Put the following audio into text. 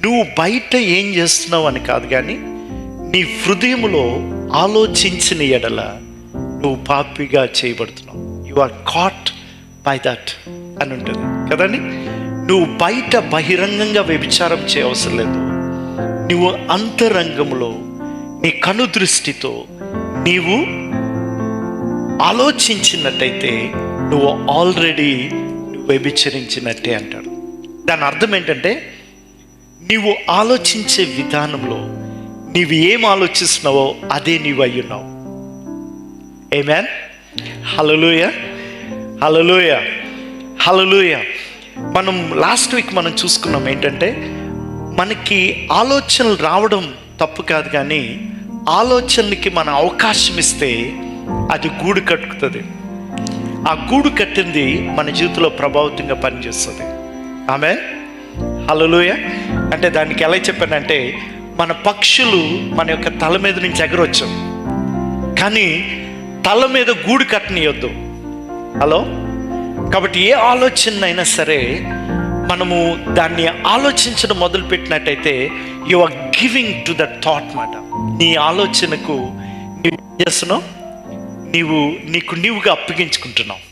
నువ్వు బయట ఏం చేస్తున్నావు అని కాదు, కానీ నీ హృదయములో ఆలోచించిన ఎడల నువ్వు పాపిగా చేయబడుతున్నావు. You are caught by that అని ఉంటుంది కదండి. నువ్వు బయట బహిరంగంగా వ్యభిచారం చేయవసరం లేదు. నువ్వు అంతరంగంలో నీ కను దృష్టితో నీవు ఆలోచించినట్టయితే నువ్వు ఆల్రెడీ వ్యభిచరించినట్టే అంటాడు. దాని అర్థం ఏంటంటే, నీవు ఆలోచించే విధానంలో నీవు ఏం ఆలోచిస్తున్నావో అదే నీవు అయ్యున్నావు. ఆమేన్. హల్లెలూయా, హల్లెలూయా, హల్లెలూయా. మనం లాస్ట్ వీక్ మనం చూసుకున్నాం ఏంటంటే, మనకి ఆలోచనలు రావడం తప్పు కాదు, కానీ ఆలోచనకి మనం అవకాశం ఇస్తే అది గూడు కట్టుతుంది. ఆ గూడు కట్టింది మన జీవితంలో ప్రభావితంగా పనిచేస్తుంది. ఆమేన్. హల్లెలూయా. అంటే దానికి ఎలా చెప్పానంటే, మన పక్షులు మన యొక్క తల మీద నుంచి ఎగరొచ్చు, కానీ తల మీద గూడు కట్టనియొద్దు. హలో. కాబట్టి ఏ ఆలోచన అయినా సరే మనము దాన్ని ఆలోచించడం మొదలుపెట్టినట్టయితే you are giving to the thought మాట. నీ ఆలోచనకు నీవు చేస్తున్నావు, నీవు నీకు నీవుగా అప్పగించుకుంటున్నావు.